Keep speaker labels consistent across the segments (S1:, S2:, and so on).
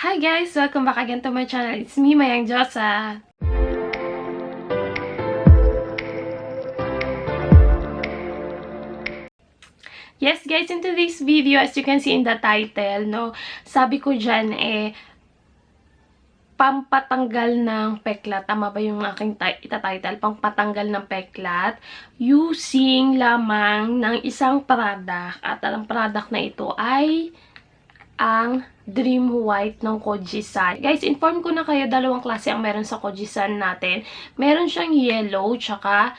S1: Hi guys! Welcome back again to my channel. It's me, Mayang Josa. Yes guys, in today's video, as you can see in the title, no, sabi ko dyan, pampatanggal ng peklat. Tama ba yung aking itatitle? Pampatanggal ng peklat using lamang ng isang product. At ang product na ito ay ang Dream White ng Kojisan. Guys, inform ko na kayo, dalawang klase ang meron sa Kojisan natin. Meron siyang yellow, tsaka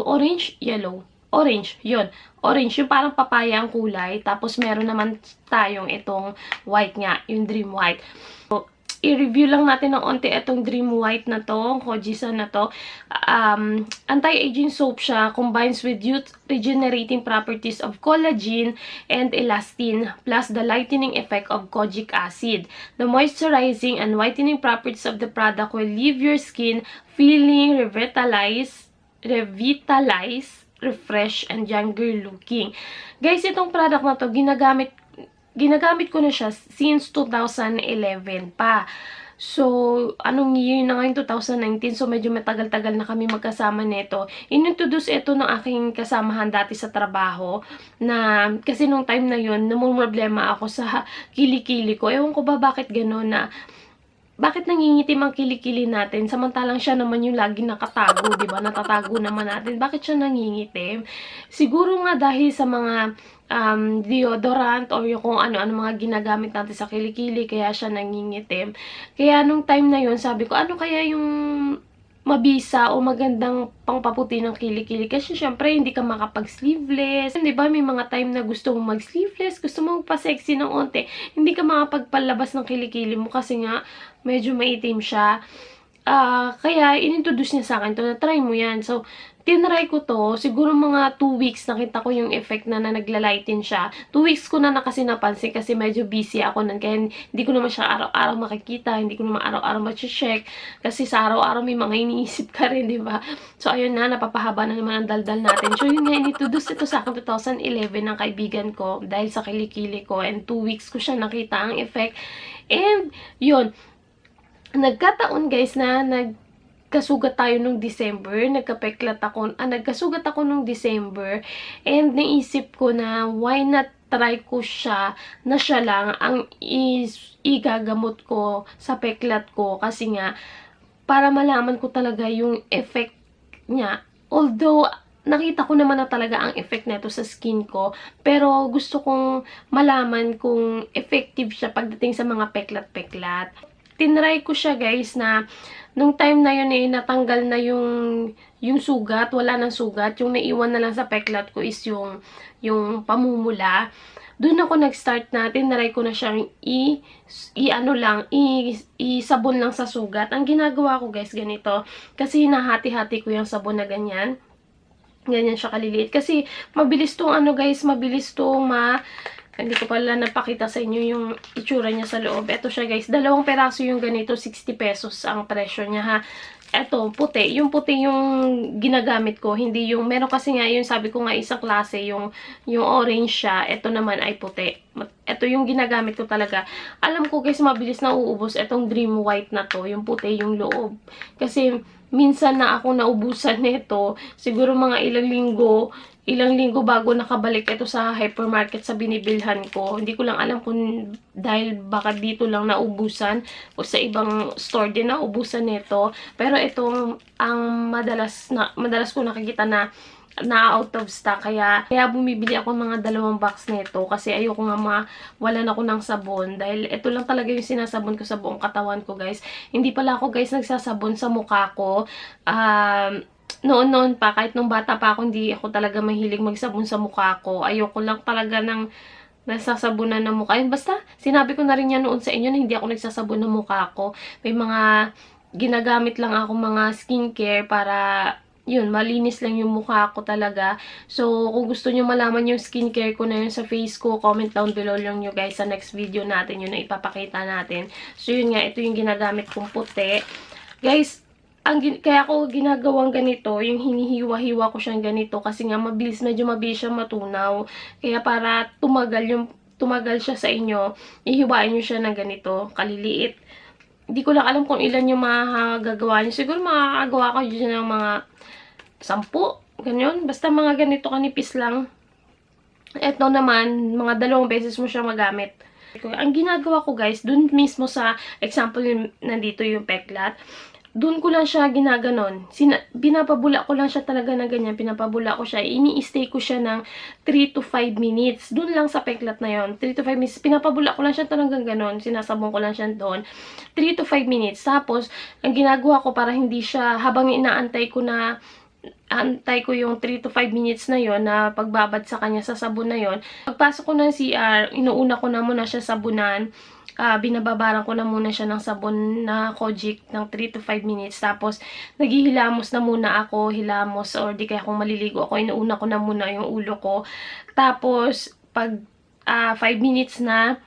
S1: orange, yun. Orange, yung parang papaya ang kulay. Tapos meron naman tayong itong white nga, yung Dream White. So, i-review lang natin ng onti itong Dream White na to, Kojisan na to. Anti-aging soap siya, combines with youth regenerating properties of collagen and elastin, plus the lightening effect of kojic acid. The moisturizing and whitening properties of the product will leave your skin feeling revitalized, refresh, and younger looking. Guys, itong product na to, ginagamit ko na siya since 2011 pa. So, anong year na ngayon? 2019. So, medyo matagal-tagal na kami magkasama nito. Inintroduce ito ng aking kasamahan dati sa trabaho. Na, kasi nung time na yun, namumroblema ako sa kilikili ko. Ewan ko ba bakit gano'n na, bakit nangingitim ang kilikili natin? Samantalang siya naman yung lagi nakatago, di ba? Natatago naman natin. Bakit siya nangingitim? Siguro nga dahil sa mga deodorant or yung kung ano-ano mga ginagamit natin sa kilikili, kaya siya nangingitim. Kaya nung time na yun, sabi ko, ano kaya yung mabisa o magandang pangpaputi ng kilikili. Kasi syempre, hindi ka makapag-sleeveless. Di ba, may mga time na gusto mong mag-sleeveless, gusto mong pa-sexy ng onte. Hindi ka makapagpalabas ng kilikili mo kasi nga, medyo maitim siya. Kaya, inintroduce niya sa akin to na try mo yan. So, tinry ko to. Siguro mga 2 weeks nakita ko yung effect na naglalighten siya. 2 weeks ko na kasi napansin kasi medyo busy ako nun. Kaya hindi ko naman siya araw-araw makikita. Hindi ko naman araw-araw ma-check. Kasi sa araw-araw may mga iniisip ka rin, di ba? So, ayun na. Napapahaba na naman ang daldal natin. So, yun nga. Inintroduce ito sa akin 2011 ng kaibigan ko dahil sa kilikili ko. And 2 weeks ko siya nakita ang effect. And, yun. Nagkataon guys na nagkasugat tayo nung December, nagkasugat ako nung December, and naisip ko na why not try ko siya na siya lang ang igagamot ko sa peklat ko kasi nga para malaman ko talaga yung effect niya. Although nakita ko naman na talaga ang effect nito sa skin ko, pero gusto kong malaman kung effective siya pagdating sa mga peklat-peklat. Tinry ko siya guys na nung time na yun natanggal na yung sugat, wala nang sugat. Yung naiwan na lang sa peklat ko is yung pamumula. Doon ako nag-start na, tinry ko na siyang isabon lang sa sugat. Ang ginagawa ko guys, ganito. Kasi hinahati-hati ko yung sabon na ganyan. Ganyan siya kaliliit. Kasi mabilis tong mabilis tong hindi ko pala napakita sa inyo yung itsura niya sa loob. Ito siya guys. 2 peraso yung ganito. 60 pesos ang presyo niya ha. Ito, puti. Yung puti yung ginagamit ko. Hindi yung, meron kasi nga yung sabi ko nga isang klase, yung orange siya. Ito naman ay puti. Ito yung ginagamit ko talaga. Alam ko guys, mabilis na uubos. Itong Dream White na to. Yung puti yung loob. Kasi minsan na ako naubusan nito. Siguro mga ilang linggo bago nakabalik ito sa hypermarket sa binibilhan ko. Hindi ko lang alam kung dahil baka dito lang naubusan o sa ibang store din naubusan nito. Pero itong ang madalas ko nakikita na out of stock. Kaya bumibili ako mga 2 box nito kasi ayoko nga mawalan ako ng sabon dahil ito lang talaga yung sinasabon ko sa buong katawan ko guys. Hindi pala ako guys nagsasabon sa mukha ko. Noon pa, kahit nung bata pa ako, hindi ako talaga mahilig magsabon sa mukha ko. Ayoko lang talaga ng nasasabunan ng mukha. Yun, basta, sinabi ko na rin yan noon sa inyo na hindi ako nagsasabon ng mukha ko. May mga ginagamit lang ako mga skincare para, yun, malinis lang yung mukha ko talaga. So, kung gusto nyo malaman yung skincare ko na yun sa face ko, comment down below lang nyo guys sa next video natin, yun na ipapakita natin. So, yun nga, ito yung ginagamit kong puti. Guys, kaya ko ginagawang ganito, yung hinihiwa-hiwa ko siyang ganito kasi nga medyo mabilis siyang matunaw. Kaya para tumagal yung tumagal siya sa inyo, ihiwain nyo siya ng ganito, kaliliit. Hindi ko lang alam kung ilan yung magagawa nyo. Siguro makakagawa ko dyan ng mga 10, ganyan. Basta mga ganito kanipis lang. Ito naman, mga 2 beses mo siya magamit. Ang ginagawa ko guys, dun mismo sa example nandito yung peklat, dun ko lang siya ginaganon. Binapabula ko lang siya talaga na ganyan. Pinapabula ko siya. Ini-stay ko siya ng 3 to 5 minutes. Dun lang sa peklat na yon 3 to 5 minutes. Pinapabula ko lang siya talagang ganon. Sinasabong ko lang siya doon. 3 to 5 minutes. Tapos, ang ginagawa ko para hindi siya, habang inaantay ko yung 3 to 5 minutes na yon na pagbabad sa kanya sa sabon na yon. Pagpasok ko ng CR, inuuna ko na muna siya sabunan. Binababaran ko na muna siya ng sabon na Kojic ng 3 to 5 minutes. Tapos, naghihilamos na muna ako, hilamos, or di kaya kung maliligo ako, inuuna ko na muna yung ulo ko. Tapos, pag 5 minutes na,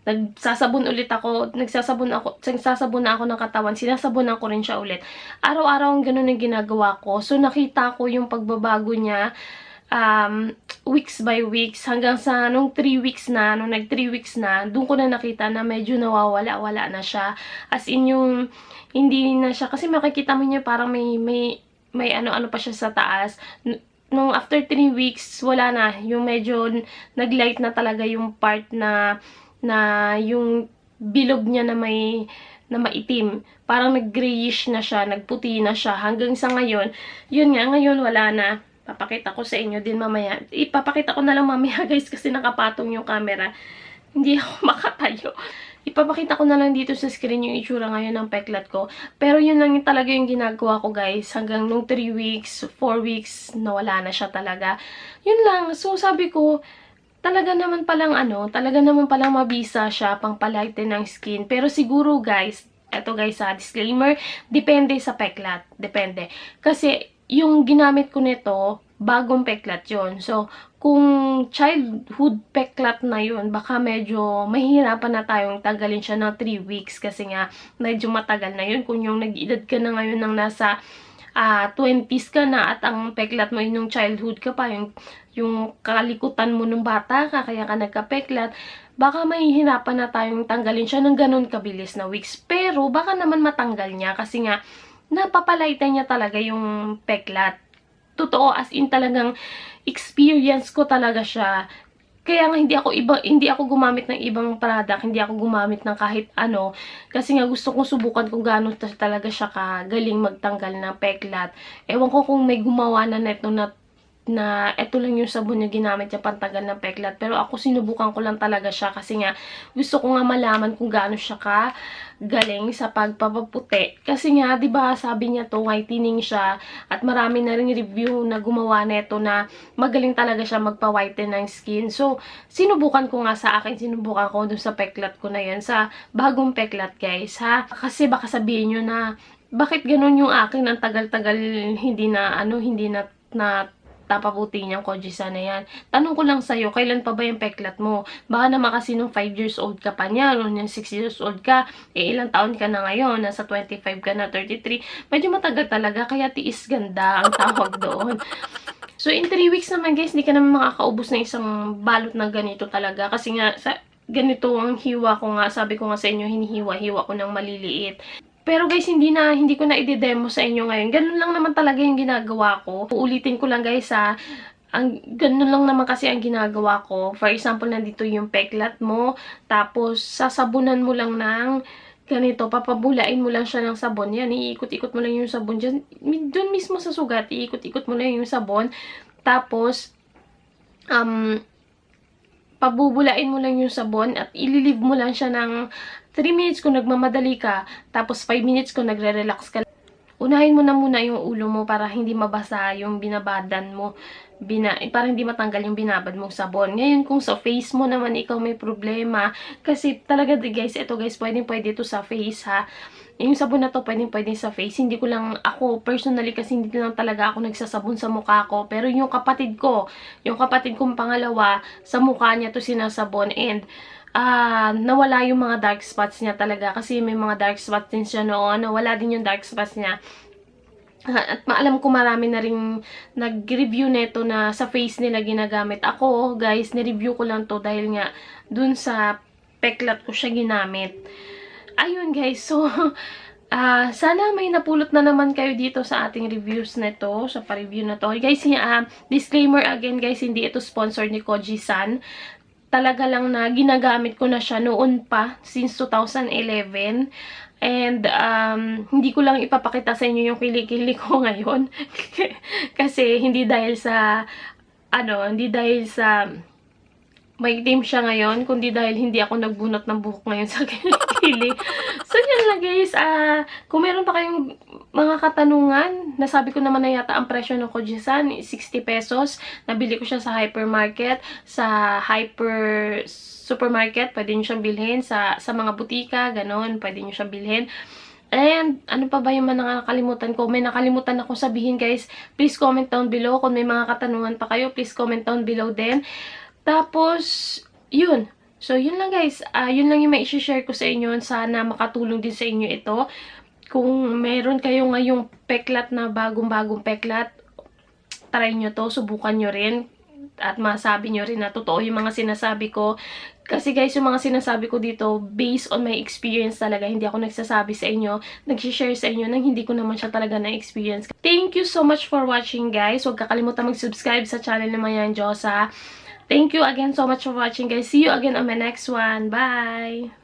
S1: nagsasabon na ako ng katawan, sinasabunan ko rin siya ulit. Araw-araw ang ganun ang ginagawa ko. So, nakita ko yung pagbabago niya, weeks by weeks, hanggang sa nung 3 weeks na, nung nag 3 weeks na, doon ko na nakita na medyo nawawala-wala na siya. As in yung, hindi na siya, kasi makikita mo niya parang may ano-ano pa siya sa taas. Nung after 3 weeks, wala na. Yung medyo naglight na talaga yung part na yung bilog niya na maitim. Parang nag-grayish na siya, nagputi na siya. Hanggang sa ngayon, yun nga, ngayon wala na. Papakita ko sa inyo din mamaya. Ipapakita ko na lang mamaya guys kasi nakapatong yung camera. Hindi ako makatayo. Ipapakita ko na lang dito sa screen yung itsura ngayon ng peklat ko. Pero yun lang talaga yung ginagawa ko guys. Hanggang nung 3 weeks, 4 weeks, nawala na siya talaga. Yun lang. So sabi ko, talaga naman palang mabisa siya pang palighten ng skin. Pero siguro guys, eto guys disclaimer, depende sa peklat. Depende. Kasi yung ginamit ko nito, bagong peklat yon. So, kung childhood peklat na yun, baka medyo mahihirapan na tayong tagalin siya ng 3 weeks kasi nga medyo matagal na yun. Kung yung nag-edad ka na ngayon ng nasa 20s ka na at ang peklat mo yung childhood ka pa, yung kalikutan mo nung bata ka, kaya ka nagka-peklat, baka mahihirapan na tayong tanggalin siya ng ganun kabilis na weeks. Pero, baka naman matanggal niya kasi nga, napapalitan niya talaga yung peklat. Totoo, as in talagang experience ko talaga siya. Kaya nga hindi ako gumamit ng ibang product, hindi ako gumamit ng kahit ano kasi nga gusto kong subukan kung gaano talaga siya kagaling magtanggal ng peklat. Ewan ko kung may gumawa na neto na eto lang yung sabon na ginamit niya pantanggal ng peklat. Pero ako sinubukan ko lang talaga siya kasi nga gusto ko nga malaman kung gaano siya galing sa pagpapaputi. Kasi nga, 'di ba, sabi niya to, whitening siya at marami na ring review na gumawa neto na magaling talaga siya magpa-whiten ng skin. So, sinubukan ko nga sa akin, sinubukan ko dun sa peklat ko na 'yan, sa bagong peklat, guys, ha. Kasi baka sabihin niyo na bakit ganun yung akin, ang tagal-tagal hindi na tapaputi niyang Kojisa na yan. Tanong ko lang sa'yo, kailan pa ba yung peklat mo? Baka naman kasi nung 5 years old ka pa niya, nung 6 years old ka, ilang taon ka na ngayon, nasa 25 ka na, 33, medyo matagal talaga, kaya tiis ganda ang tawag doon. So, in 3 weeks naman guys, hindi ka naman makakaubos ng isang balot na ganito talaga, kasi nga, ganito ang hiwa ko nga, sabi ko nga sa inyo, hinihiwa-hiwa ko ng maliliit. Pero guys, hindi ko na i-demo sa inyo ngayon. Ganun lang naman talaga yung ginagawa ko. Uulitin ko lang guys ganun lang naman kasi ang ginagawa ko. For example, nandito yung peklat mo. Tapos, sasabunan mo lang ng ganito. Papabulain mo lang siya ng sabon. Yan, iikot-ikot mo lang yung sabon dyan. Doon mismo sa sugat, iikot-ikot mo lang yung sabon. Tapos, pabubulain mo lang yung sabon at ililive mo lang siya ng 3 minutes kung nagmamadali ka, tapos 5 minutes kung nagre-relax ka. Unahin mo na muna yung ulo mo para hindi mabasa yung binabadan mo, para hindi matanggal yung binabad mong sabon. Ngayon, kung sa face mo naman ikaw may problema, kasi talaga guys, ito guys, pwede ito sa face ha. Yung sabon na to, pwede sa face. Hindi ko lang, ako personally, kasi hindi lang talaga ako nagsasabon sa mukha ko. Pero yung kapatid kong pangalawa, sa mukha niya to sinasabon, and nawala yung mga dark spots niya talaga kasi may mga dark spots din siya noon, nawala din yung dark spots niya. At maalam ko marami na rin nag-review nito na sa face nila ginagamit. Ako, guys, ni-review ko lang to dahil nga dun sa peklat ko siya ginamit. Ayun, guys. So, sana may napulot na naman kayo dito sa ating reviews nito, sa pa-review na to. Guys, disclaimer again, guys, hindi ito sponsored ni Koji-san. Talaga lang na ginagamit ko na siya noon pa, since 2011. And, hindi ko lang ipapakita sa inyo yung kilikili ko ngayon. Kasi, hindi dahil sa maitim siya ngayon, kundi dahil hindi ako nagbunot ng buhok ngayon sa kilikili. So, yan lang guys. Kung meron pa kayong mga katanungan, nasabi ko naman na yata ang presyo ng Koji-san, 60 pesos. Nabili ko siya sa hypermarket, sa supermarket, pwede nyo siyang bilhin. Sa mga butika, ganon, pwede nyo siyang bilhin. And, ano pa ba yung mga nakalimutan ko? May nakalimutan ako sabihin, guys. Please comment down below. Kung may mga katanungan pa kayo, please comment down below din. Tapos, yun. So, yun lang guys. Yun lang yung mai-share ko sa inyo. Sana makatulong din sa inyo ito. Kung meron kayo ngayong peklat na bagong-bagong peklat, try nyo to. Subukan nyo rin. At masabi nyo rin na totoo yung mga sinasabi ko. Kasi guys, yung mga sinasabi ko dito, based on my experience talaga. Hindi ako nagsasabi sa inyo, nag-share sa inyo nang hindi ko naman siya talaga na-experience. Thank you so much for watching guys. Huwag kakalimutan mag-subscribe sa channel ni Mayan Diyosa. Thank you again so much for watching guys. See you again on my next one. Bye!